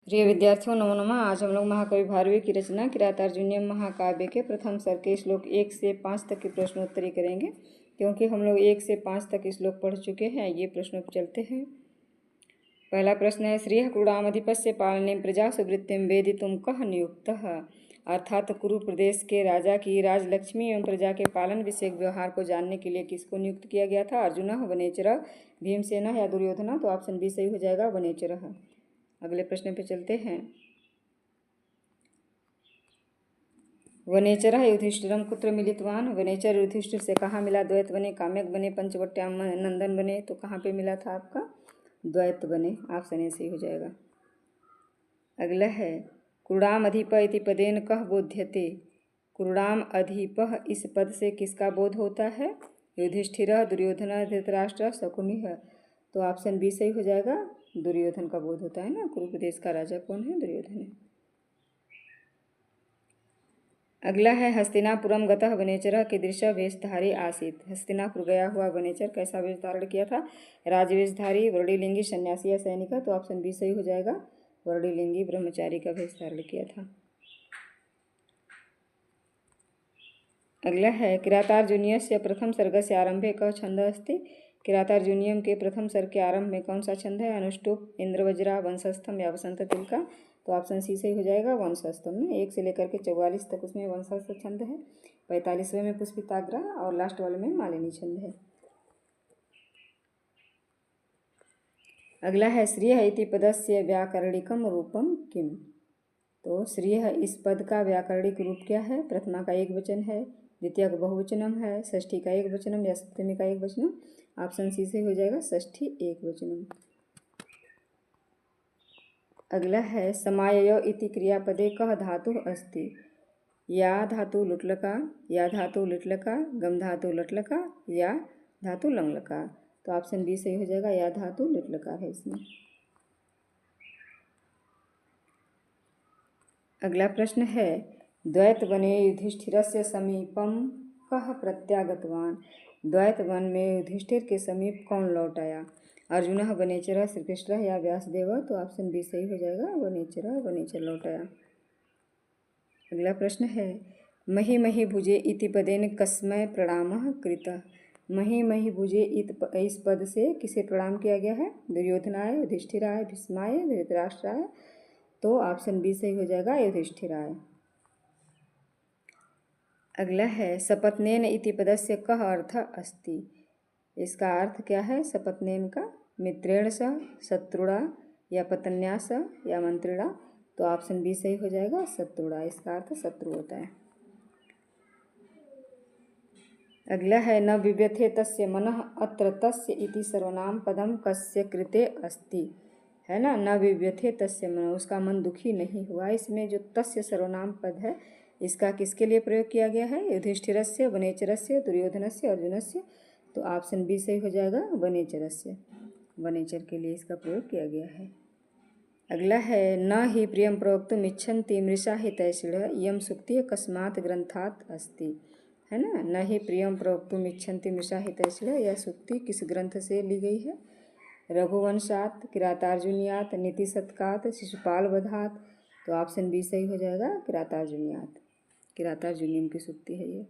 प्रिय विद्यार्थियों, नमो नमः। आज हम लोग महाकवि भारवी की रचना किरातार्जुनीयम महाकाव्य के प्रथम सर्ग के श्लोक 1 से 5 तक की प्रश्नोत्तरी करेंगे। क्योंकि हम लोग 1 से 5 तक श्लोक पढ़ चुके हैं, ये प्रश्नों पर चलते हैं। पहला प्रश्न है, श्रियः कुरुडामधिपस्य पालने प्रजा सुवृत्तिम वेदितुम कः नियुक्तः। अर्थात कुरु प्रदेश के राजा की राजलक्ष्मी एवं प्रजा के पालन विषयक व्यवहार को जानने के लिए किसको नियुक्त किया गया था। अर्जुनः, वनेचरः, भीमसेनः या दुर्योधनः। तो ऑप्शन बी सही हो जाएगा, वनेचरः। अगले प्रश्न पे चलते हैं। वनेचरः युधिष्ठिरं कुत्र मिलितवान। वनेचर युधिष्ठिर से कहाँ मिला। द्वैत बने, काम्यक बने, पंचवट्याम नंदन बने। तो कहाँ पे मिला था आपका, द्वैत बने। ऑप्शन ए सही हो जाएगा। अगला है, कुरुडाम अधिप इति पदेन कह बोध्यते। कुरुडाम अधिपः, इस पद से किसका बोध होता है। युधिष्ठिरः, दुर्योधनः, धृतराष्ट्रः, शकुनिः। तो ऑप्शन बी सही हो जाएगा, दुर्योधन का बोध होता है ना। कुरु प्रदेश का राजा कौन है, दुर्योधन है। अगला है, हस्तिनापुरम गतः वनेचरः कीदृश वेशधारी आसीत। हस्तिनापुर गया हुआ वनेचर कैसा वेश धारण किया था। राजवेशधारी, वर्णिलिंगी, सन्यासी या सैनिक। तो ऑप्शन बी सही हो जाएगा, वर्णिलिंगी ब्रह्मचारी का वेश धारण किया था। अगला है, किरातार्जुनीयस्य प्रथम सर्गस्य आरंभे कः छंदः अस्ति। किरातार्जुनीयम के प्रथम सर्ग के आरंभ में कौन सा छंद है। अनुष्टुप, इंद्रवज्रा, वंशस्थम या वसंत तिलका। तो ऑप्शन सी सही हो जाएगा, वंशस्थम में 1 से लेकर के 44 तक उसमें वंशस्थ छंद है। 45वें में पुष्पिताग्रा और लास्ट वाले में मालिनी छंद है। अगला है, श्रियः इति पदस्य व्याकरणिकम रूपम किम। तो श्रियः इस पद का व्याकरणिक रूप क्या है। प्रथमा का एक वचन है, द्वितीय का बहुवचनम है, षष्ठी का एक वचनम या सप्तमी का एक वचनम। ऑप्शन सी से हो जाएगा, षष्ठी एक वचनम। अगला है, समायय इति क्रियापदे कः धातुः अस्ति। या धातु लुट्लका, या धातु लिट्लका, गम धातु लट्लका या धातु लंगलका। तो ऑप्शन बी सही हो जाएगा, या धातु लिट्लका है इसमें। अगला प्रश्न है, द्वैत वने युधिष्ठिरस्य समीपम कः प्रत्यागतवान। द्वैत वन में युधिष्ठिर के समीप कौन लौट आया। अर्जुनः, वनेचरः, श्रीकृष्णः या व्यासदेव। तो ऑप्शन बी सही हो जाएगा, वनेचरः, वनेचर लौट आया। अगला प्रश्न है, मही मही भुजे इति पदेन कस्मै प्रणामः कृतः। मही मही भुजे इस पद से किसे प्रणाम किया गया है। दुर्योधनाय, युधिष्ठिराय, भीष्माय, धृतराष्ट्राय। तो ऑप्शन बी सही हो जाएगा, युधिष्ठिराय। अगला है, सपत्नेन इति पदस्य कः अर्थः अस्ति। इसका अर्थ क्या है। सपत्नेन का मित्रेण सह, शत्रुणा या पत्न्या सह या मंत्रिणा। तो ऑप्शन बी सही हो जाएगा, शत्रुणा। इसका अर्थ शत्रु होता है। अगला है, न विव्यथे तस्य मनः अत्र तस्य इति सर्वनाम पदम कस्य कृते अस्ति। है ना, न विव्यथे तस्य मन, उसका मन दुखी नहीं हुआ। इसमें जो तस्य सर्वनाम पद है, इसका किसके लिए प्रयोग किया गया है। युधिष्ठिरस्य, वनेचरस्य, दुर्योधनस्य, अर्जुनस्य। तो ऑप्शन बी सही हो जाएगा, वनेचरस्य। वनेचर के लिए इसका प्रयोग किया गया है। अगला है, न ही प्रियम प्रवक्तुम इच्छन्ति मृषा हितैषिणः इयं सूक्तिः कस्मात् ग्रंथात् अस्ति। है ना, न ही प्रियम प्रवक्तुम इच्छन्ति मृषा हितैषिणः, यह सूक्ति किस ग्रंथ से ली गई है। रघुवंशात, किरातार्जुनीयात, नीतिशतकात, शिशुपाल वधात। तो ऑप्शन बी सही हो जाएगा, किरातार्जुनीयात। किरातार्जुनीयम की सूक्ति है ये।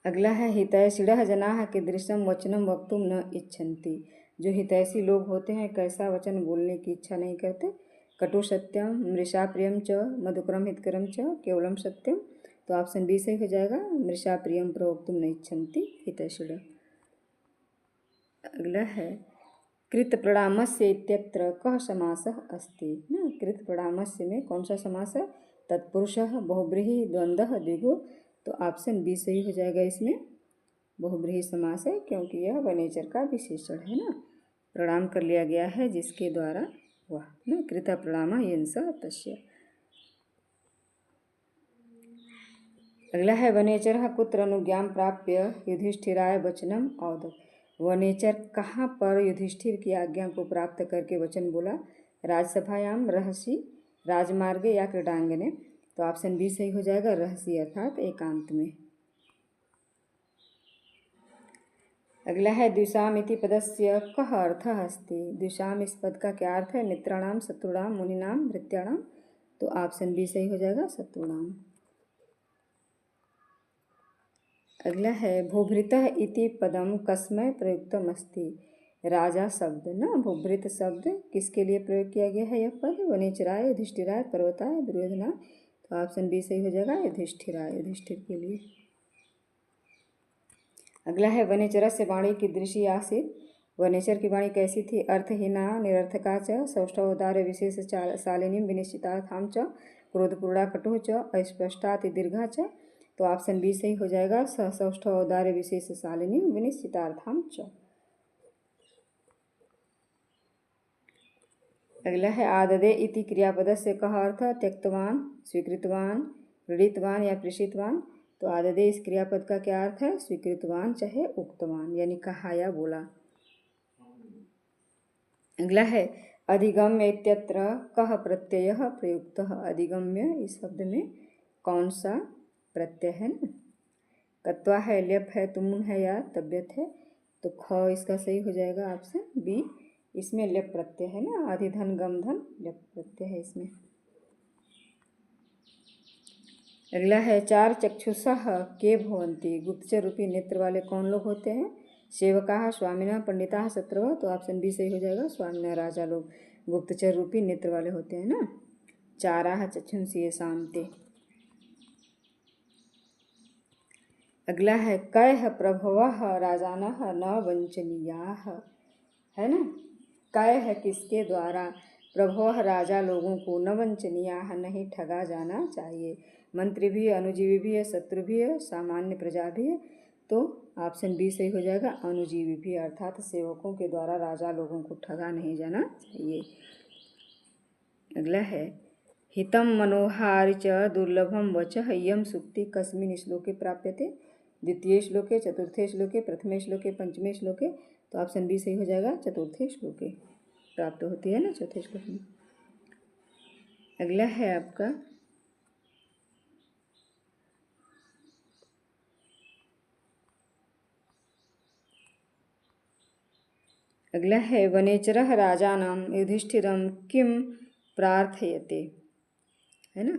अगला है, हितैषिणः जनाः कीदृशं वचनं वक्तुं न इच्छन्ति। जो हितैषी लोग होते हैं कैसा वचन बोलने की इच्छा नहीं करते। कटु सत्यम, मृषा प्रियम च, मधुकरम हितकरम च, केवलम सत्यम। तो ऑप्शन बी सही हो जाएगा, मृषा प्रियम प्रवक्तुम न इच्छन्ति हितैषिणः। अगला है, कृत प्रणामस्य इत्यत्र कः समासः अस्ति। ना, कृत प्रणामस्य में कौन सा समास है। तत्पुरुषः, बहुब्रीहि, द्वंद्वः, द्विगु। तो ऑप्शन बी सही हो जाएगा, इसमें बहुब्रीहि समास है, क्योंकि यह वनेचर का विशेषण है ना। प्रणाम कर लिया गया है जिसके द्वारा वह ना, कृत प्रणाम यंस तस्य। अगला है, वनेचरः कुत्र अनुज्ञां प्राप्य युधिष्ठिराय वचनम औदत्। वनेचर कहाँ पर युधिष्ठिर की आज्ञा को प्राप्त करके वचन बोला। राजसभायाम, रहसी, राजमार्गे या क्रीडांगने। तो ऑप्शन बी सही हो जाएगा, रहसी अर्थात एकांत में। अगला है द्विषाम इति पदस्य कः अर्थः अस्ति। द्विषाम इस पद का क्या अर्थ है। मित्राणाम, शत्रुणाम, मुनिनाम, भृत्याणाम। तो ऑप्शन बी सही हो जाएगा, शत्रुणाम। अगला है भूभृतः इति पदम कस्मै प्रयुक्तम अस्ति। राजा शब्द ना, भूभृत शब्द किसके लिए प्रयोग किया गया है यह पद। वनेचराय, युधिष्ठिराय, पर्वताय, दुर्योधनाय। तो ऑप्शन बी सही हो जाएगा, युधिष्ठिराय, युधिष्ठिर के लिए। अगला है वनेचरस्य वाणी कीदृशी आसीत्। वनेचर की वाणी कैसी थी। अर्थहीना, निरर्थका च, सौष्ठवोदार्य विशेष शालिनीं विनिश्चितार्थां च, क्रोधपूर्णा कटुः च, अस्पष्टा दीर्घा च। तो ऑप्शन बी सही हो जाएगा, सौष्ठवोदार्य विशेष शालिनीं विनिश्चितार्थां च। अगला है आददे इति क्रियापदस्य कः अर्थः। त्यक्तवान, स्वीकृतवान, प्रेरितवान या प्रेषितवान। तो आददे इस क्रियापद का क्या अर्थ है। स्वीकृतवान चाहे उक्तवान, यानी कहा या बोला। अगला है अधिगम्य इत्यत्र कः प्रत्ययः प्रयुक्तः। अधिगम्य इस शब्द में कौन सा प्रत्यय है ना। कत्वा है, ल्यप है, तुमुन है या तब्यत है। तो ख इसका सही हो जाएगा, ऑप्शन बी। इसमें ल्यप प्रत्यय है ना, अधिधन गम धन ल्यप प्रत्यय है इसमें। अगला है चार चक्षुषः के भवन्ति। गुप्तचर रूपी नेत्र वाले कौन लोग होते हैं। सेवकाः, स्वामिनः, पंडिताः, शत्रवः। तो ऑप्शन बी सही हो जाएगा, स्वामिनः, राजा लोग गुप्तचर रूपी नेत्र वाले होते हैं ना। चाराः चक्षुंषि येषां ते। अगला है कयः प्रभवः राजानः न वंचनीयाः, है ना। कय है किसके द्वारा। प्रभवः राजा लोगों को, न वंचनीयाः नहीं ठगा जाना चाहिए। मंत्री भी है, अनुजीवी भी है, शत्रु भी है, सामान्य प्रजा भी है। तो ऑप्शन बी सही हो जाएगा, अनुजीवी भी, अर्थात सेवकों के द्वारा राजा लोगों को ठगा नहीं जाना चाहिए। अगला है हितम मनोहारि च दुर्लभम वचः इयं सूक्ति कस्मिन् श्लोके प्राप्यते। द्वितीय श्लोके, चतुर्थे श्लोके, प्रथमे श्लोके, पंचमे श्लोके। तो ऑप्शन बी सही हो जाएगा, चतुर्थे श्लोके प्राप्त होती है ना, चौथे श्लोक में। अगला है आपका अगला है वनेचरः राजानां युधिष्ठिरं किं प्रार्थयते, है ना।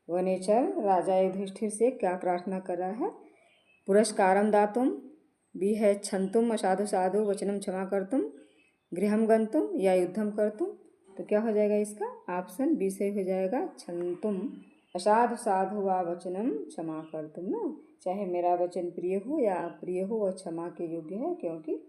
वनेचर राजा युधिष्ठिर से क्या प्रार्थना कर रहा है। पुरस्कारं दातुं, बी है क्षन्तुम असाधु साधु वचनम क्षमा कर्तुम, गृहं गंतुम या युद्धम कर्तुम। तो क्या हो जाएगा इसका, ऑप्शन बी सही हो जाएगा, क्षन्तुम असाधु साधु व वचनम क्षमा कर्तुम ना। चाहे मेरा वचन प्रिय हो या अप्रिय हो, वह क्षमा के योग्य है, क्योंकि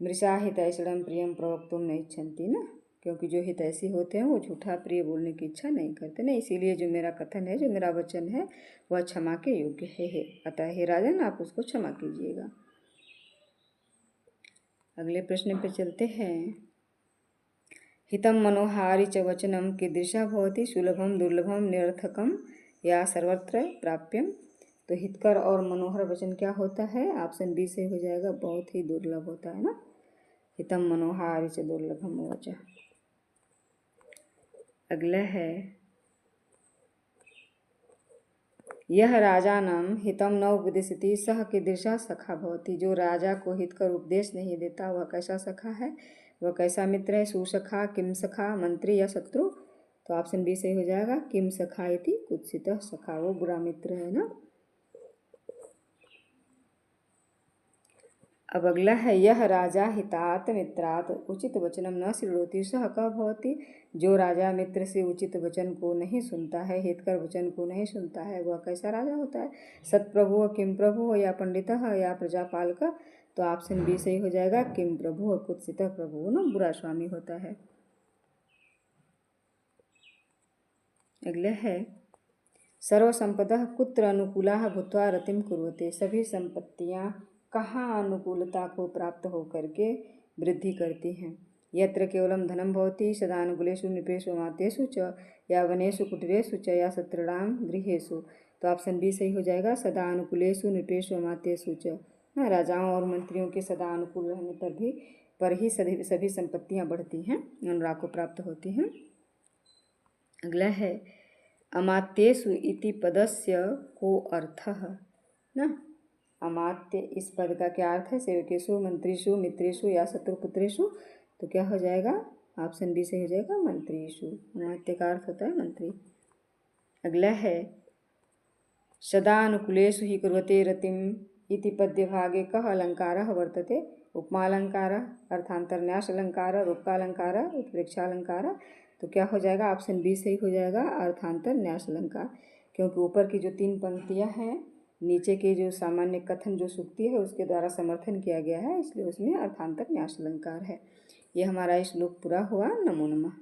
मृषा हितैषणं प्रियम प्रवक्तुम नहीं इच्छन्ति ना। क्योंकि जो हितैषी होते हैं वो झूठा प्रिय बोलने की इच्छा नहीं करते ना। इसीलिए जो मेरा कथन है, जो मेरा वचन है, वह क्षमा के योग्य है। अतः हे राजन, आप उसको क्षमा कीजिएगा। अगले प्रश्न पे चलते हैं। हितम मनोहारि च वचनम कीदृशः भवति। सुलभम, दुर्लभम, निरर्थकम या सर्वत्र प्राप्यम। तो हितकर और मनोहर वचन क्या होता है। ऑप्शन बी से हो जाएगा, बहुत ही दुर्लभ होता है ना। हितम मनोहारि च दुर्लभम वचः। अगला है यह राजानां हितम न उपदिशति सह कीदृशः सखा भवति। जो राजा को हित कर उपदेश नहीं देता वह कैसा सखा है, वह कैसा मित्र है। सुसखा, किम सखा, मंत्री या शत्रु। तो ऑप्शन बी सही हो जाएगा, किम सखा इति कुत्सितः सखा, वो बुरा मित्र है ना। अब अगला है यह राजा हितात मित्रात उचित वचनम न शृणोति सह कः भवति। जो राजा मित्र से उचित वचन को नहीं सुनता है, हितकर वचन को नहीं सुनता है, वह कैसा राजा होता है। सत्प्रभु, किम प्रभु या पंडितः या प्रजापालक। तो ऑप्शन बी सही हो जाएगा, किम प्रभु, कुत्सितः प्रभु ना, बुरा स्वामी होता है। अगला है सर्वसंपदः कुत्र अनुकूलाः भूत्वा रतिं कुर्वते। सभी संपत्तियाँ कहाँ अनुकूलता को प्राप्त होकर के वृद्धि करती हैं। यत्र केवलम धनम भवति सदानुकूलेषु नृपेषु अमात्येषु च या वनेषु कुटीरेषु च या शत्रुणां गृहेषु। तो ऑप्शन बी सही हो जाएगा, सदानुकूलेषु नृपेषु अमात्येषु च ना। राजाओं और मंत्रियों के सदा अनुकूल रहने पर ही सभी संपत्तियाँ बढ़ती हैं, अनुराग को प्राप्त होती हैं। अगला है अमात्येषु इति पदस्य को अर्थः ना। अमात्य इस पद का क्या अर्थ है? सेवकेशु, मंत्रीषु, मित्रेषु या शत्रुपुत्रेषु। तो क्या हो जाएगा? ऑप्शन बी से हो जाएगा मंत्रीषु। अमात्य का अर्थ होता है मंत्री। अगला है सदानुकूलेषु हि कुर्वते रतिम इति पद्यभागे कः अलङ्कारः वर्तते? उपमालंकारः, अर्थांतरन्यास अलंकार, रूपकालंकार, उत्प्रेक्षालंकार। तो क्या हो जाएगा? ऑप्शन बी सही हो जाएगा, अर्थांतरन्यास अलंकार। क्योंकि ऊपर की जो 3 पंक्तियां हैं, नीचे के जो सामान्य कथन जो सूक्ति है उसके द्वारा समर्थन किया गया है, इसलिए उसमें अर्थांतरन्यास अलंकार है। ये हमारा श्लोक पूरा हुआ। नमो नमः।